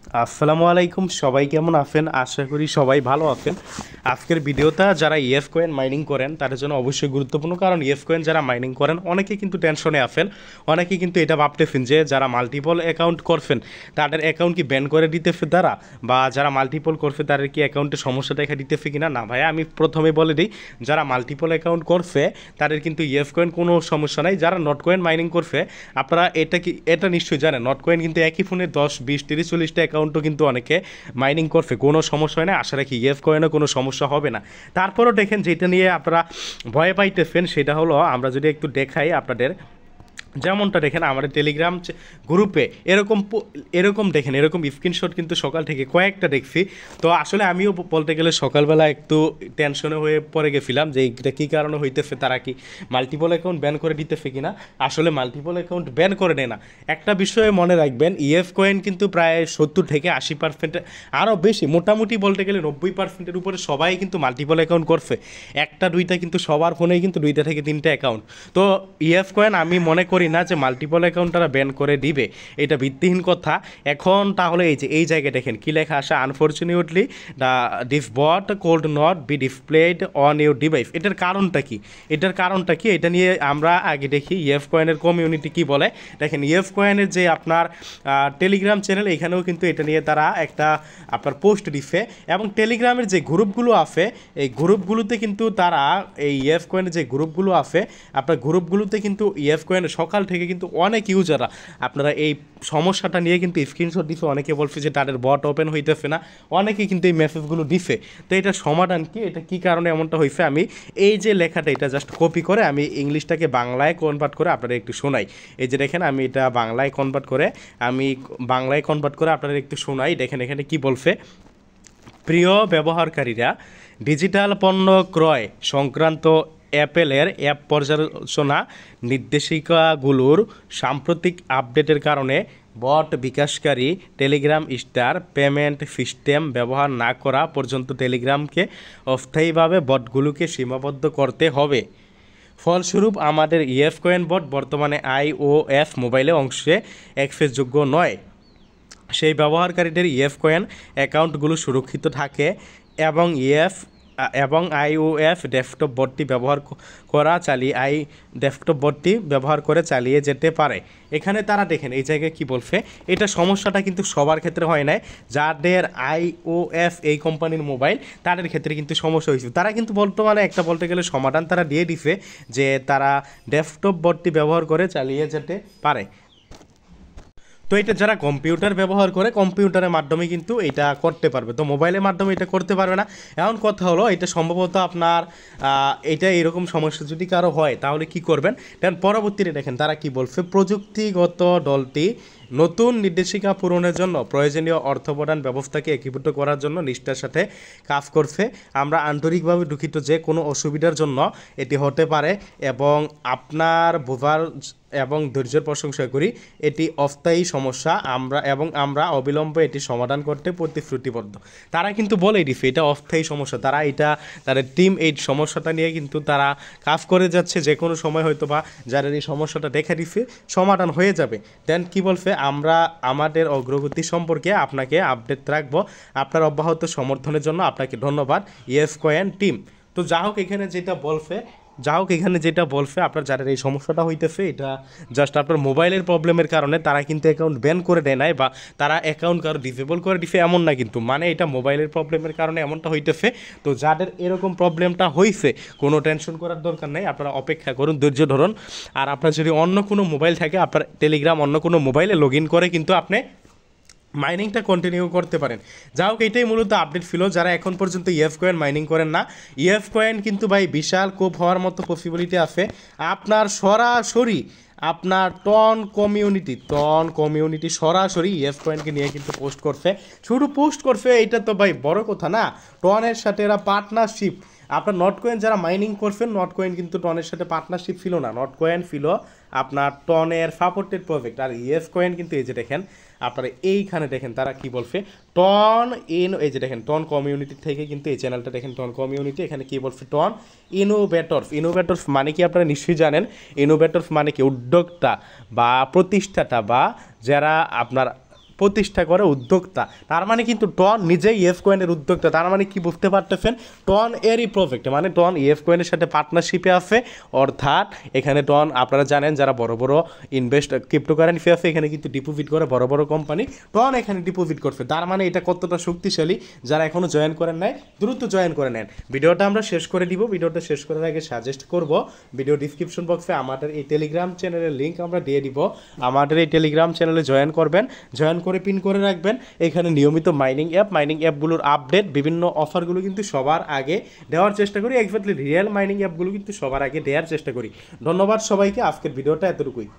আসসালামু আলাইকুম, সবাই কেমন আছেন? আশা করি সবাই ভালো আছেন। আজকের ভিডিওটা যারা ইএফ কয়েন মাইনিং করেন তাদের জন্য অবশ্যই গুরুত্বপূর্ণ, কারণ ইএফ কয়েন যারা মাইনিং করেন অনেকে কিন্তু টেনশনে আছেন। অনেকে কিন্তু এটা ভাবতেছেন যে যারা মাল্টিপল অ্যাকাউন্ট করছেন তাদের অ্যাকাউন্ট কি ব্যান করে দিতেছে তারা, বা যারা মাল্টিপল করছে তাদের কি অ্যাকাউন্টে সমস্যা দেখা দিতেছে কিনা। না ভাইয়া, আমি প্রথমে বলে দিই, যারা মাল্টিপল অ্যাকাউন্ট করছে তাদের কিন্তু ইএফ কয়েন কোনো সমস্যা নাই। যারা নট কয়েন মাইনিং করছে, আপনারা এটা নিশ্চয়ই জানেন, নট কয়েন কিন্তু একই ফোনে 10, 20, 30, 40টা অ্যাকাউন্টও কিন্তু অনেকে মাইনিং করছে, কোনো সমস্যা হয় না। আশা রাখি ইএফ কয়েনও কোনো সমস্যা হবে না। তারপরও দেখেন, যেটা নিয়ে আপনারা ভয় পাইতেছেন সেটা হলো, আমরা যদি একটু দেখাই আপনাদের, যেমনটা দেখেন আমাদের টেলিগ্রাম গ্রুপে এরকম দেখেন, এরকম স্ক্রিনশট কিন্তু সকাল থেকে কয়েকটা দেখছি। তো আসলে আমিও বলতে গেলে সকালবেলা একটু টেনশনে হয়ে পড়ে গেছিলাম যে এটা কী কারণে হইতেছে, তারা কি মাল্টিপল অ্যাকাউন্ট ব্যান করে দিতেছে কিনা। আসলে মাল্টিপল অ্যাকাউন্ট ব্যান করে নেয় না। একটা বিষয়ে মনে রাখবেন, ইএফ কয়েন কিন্তু প্রায় 70 থেকে 80%, আরও বেশি, মোটামুটি বলতে গেলে 90%-এর উপরে সবাই কিন্তু মাল্টিপল অ্যাকাউন্ট করছে। একটা দুইটা কিন্তু সবার ফোনেই কিন্তু 2 থেকে 3টা অ্যাকাউন্ট। তো ইএফ কয়েন আমি মনে করি না যে মাল্টিপল অ্যাকাউন্ট তারা ব্যান করে দিবে, এটা ভিত্তিহীন কথা। এখন তাহলে এই জায়গায় দেখেন কি লেখা আসে, unfortunately this bot could not be displayed on your device. এটার কারণটা কি এটা নিয়ে আমরা আগে দেখি ইএফ কয়েনের কমিউনিটি কি বলে। দেখেন, ইএফ কয়েনের যে আপনার টেলিগ্রাম চ্যানেল, এখানেও কিন্তু এটা নিয়ে তারা একটা আপনার পোস্ট দিচ্ছে, এবং টেলিগ্রামের যে গ্রুপগুলো আছে এই গ্রুপগুলোতে কিন্তু তারা এই ইএফ কয়েনের যে গ্রুপগুলো আছে, আপনার গ্রুপগুলোতে কিন্তু ইএফ কয়েনের সকাল থেকে কিন্তু অনেক ইউজাররা আপনারা এই সমস্যাটা নিয়ে কিন্তু স্ক্রিনশট দিছে। অনেকে বলছে যে তাদের বট ওপেন হইতেছে না, অনেকেই কিন্তু এই মেসেজগুলো দিছে। তো এটার সমাধান কি, এটা কী কারণে এমনটা হয়েছে, আমি এই যে লেখাটা এটা জাস্ট কপি করে আমি ইংলিশটাকে বাংলায় কনভার্ট করে আপনারা একটু শোনাই। এই যে দেখেন, আমি এটা বাংলায় কনভার্ট করে আপনারা একটু শোনাই। দেখেন এখানে কি বলছে, প্রিয় ব্যবহারকারীরা, ডিজিটাল পণ্য ক্রয় সংক্রান্ত অ্যাপেলের অ্যাপ পর্যালোচনা নির্দেশিকাগুলোর সাম্প্রতিক আপডেটের কারণে বট বিকাশকারী টেলিগ্রাম স্টার পেমেন্ট সিস্টেম ব্যবহার না করা পর্যন্ত টেলিগ্রামকে অস্থায়ীভাবে বটগুলোকে সীমাবদ্ধ করতে হবে। ফলস্বরূপ আমাদের ইএফ কয়েন বট বর্তমানে আইওএস মোবাইলে অংশে অ্যাক্সেসযোগ্য নয়। সেই ব্যবহারকারীদের ইএফ কয়েন অ্যাকাউন্টগুলো সুরক্ষিত থাকে এবং আইওএস ডেস্কটপ বটটি ব্যবহার করে চালিয়ে যেতে পারে। এখানে তারা দেখেন এই জায়গায় কি বলছে, এটা সমস্যাটা কিন্তু সবার ক্ষেত্রে হয় নাই। যাদের আইওএস এই কোম্পানির মোবাইল তাদের ক্ষেত্রে কিন্তু সমস্যা হয়েছে। তারা কিন্তু বর্তমানে একটা বলতে গেলে সমাধান তারা দিয়ে দিছে, যে তারা ডেস্কটপ বটটি ব্যবহার করে চালিয়ে যেতে পারে। তো এটা যারা কম্পিউটার ব্যবহার করে, কম্পিউটারের মাধ্যমে কিন্তু এটা করতে পারবে, তো মোবাইলের মাধ্যমে এটা করতে পারবে না। এখন কথা হলো, এটা সম্ভবত আপনার এটা এরকম সমস্যা যদি কারো হয় তাহলে কি করবেন। কারণ পরবর্তীতে দেখেন তারা কি বলছে, প্রযুক্তিগত দলটি নতুন নির্দেশিকা পূরণের জন্য প্রয়োজনীয় অর্থ প্রদান ব্যবস্থাকে একীভূত করার জন্য নিষ্ঠার সাথে কাজ করছে। আমরা আন্তরিকভাবে দুঃখিত যে কোনো অসুবিধার জন্য এটি হতে পারে, এবং আপনার বোঝার এবং ধৈর্যের প্রশংসা করি। এটি অস্থায়ী সমস্যা, আমরা অবিলম্বে এটি সমাধান করতে প্রতিশ্রুতিবদ্ধ। তারা কিন্তু বলেই দিচ্ছে এটা অস্থায়ী সমস্যা, তাদের টিম এই সমস্যাটা নিয়ে কিন্তু তারা কাজ করে যাচ্ছে। যে কোনো সময় হয়তো বা যারা এই সমস্যাটা দেখা দিচ্ছে সমাধান হয়ে যাবে। দেন কি বলছে, আমরা আমাদের অগ্রগতি সম্পর্কে আপনাকে আপডেট রাখবো। আপনার অব্যাহত সমর্থনের জন্য আপনাকে ধন্যবাদ ইএফ কয়েন টিম। তো এখানে যেটা বলছে আপনার যাদের এই সমস্যাটা হইতেছে, এটা জাস্ট আপনার মোবাইলের প্রবলেমের কারণে তারা কিন্তু অ্যাকাউন্ট ব্যান করে দেয় নাই, বা তারা অ্যাকাউন্ট কারো ডিসেবল করে দিছে এমন না, কিন্তু মানে এটা মোবাইলের প্রবলেমের কারণে এমনটা হইতেছে। তো যাদের এরকম প্রবলেমটা হয়েছে, কোনো টেনশন করার দরকার নেই, আপনারা অপেক্ষা করুন, ধৈর্য ধরুন। আর আপনার যদি অন্য কোনো মোবাইল থাকে, আপনার টেলিগ্রাম অন্য কোনো মোবাইলে লগ ইন করে কিন্তু আপনি মাইনিংটা কন্টিনিউ করতে পারেন। যা হোক, এটাই মূলত আপডেট ছিল। যারা এখন পর্যন্ত ইএফ কয়েন মাইনিং করেন না, ইএফ কয়েন কিন্তু ভাই বিশাল কোপ হওয়ার মতো পসিবিলিটি আছে। আপনার সরাসরি আপনার টন কমিউনিটি সরাসরি ইএফ কয়েনকে নিয়ে কিন্তু পোস্ট করছে। এটা তো ভাই বড় কথা না, টনের সাথে এরা পার্টনারশিপ। আপনার নট কয়েন যারা মাইনিং করছেন, নট কয়েন কিন্তু টনের সাথে পার্টনারশিপ ছিল না, নট কয়েন ছিল আপনার টনের সাপোর্টেড প্রজেক্ট। আর ইএফ কয়েন কিন্তু এই যে দেখেন, আপনারা এইখানে দেখেন তারা কি বলছে, এই যে দেখেন টন কমিউনিটি থেকে কিন্তু এই চ্যানেলটা দেখেন, টন কমিউনিটি, এখানে কি বলছে, টন ইনোভেটরস মানে কি আপনারা নিশ্চয়ই জানেন। ইনোভেটরস মানে কি উদ্যোক্তা বা প্রতিষ্ঠাতা, বা যারা আপনার প্রতিষ্ঠা করে উদ্যোক্তা। তার মানে কিন্তু টন নিজেই ইএফ কয়েনের উদ্যোক্তা। তার মানে কি বুঝতে পারতেছেন, টন এরই প্রজেক্ট, মানে টন ইএফ কয়েনের সাথে পার্টনারশিপে আছে। অর্থাৎ এখানে টন আপনারা জানেন যারা বড় বড় ক্রিপ্টোকারেন্সি আছে এখানে কিন্তু ডিপোজিট করে বড় বড় কোম্পানি, টন এখানে ডিপোজিট করছে। তার মানে এটা কতটা শক্তিশালী, যারা এখনও জয়েন করেন নাই দ্রুত জয়েন করে নেন। ভিডিওটা আমরা শেষ করে দিব। ভিডিওটা শেষ করার আগে সাজেস্ট করব ভিডিও ডিসক্রিপশন বক্সে আমাদের এই টেলিগ্রাম চ্যানেলের লিঙ্ক আমরা দিয়ে দিব। আমাদের এই টেলিগ্রাম চ্যানেলে জয়েন করবেন, জয়েন করে পিন করে রাখবেন। এখানে নিয়মিত মাইনিং অ্যাপগুলোর আপডেট, বিভিন্ন অফারগুলো কিন্তু সবার আগে দেওয়ার চেষ্টা করি। এক্স্যাক্টলি রিয়েল মাইনিং অ্যাপগুলো কিন্তু সবার আগে দেওয়ার চেষ্টা করি। ধন্যবাদ সবাইকে, আজকের ভিডিওটা এতটুকুই।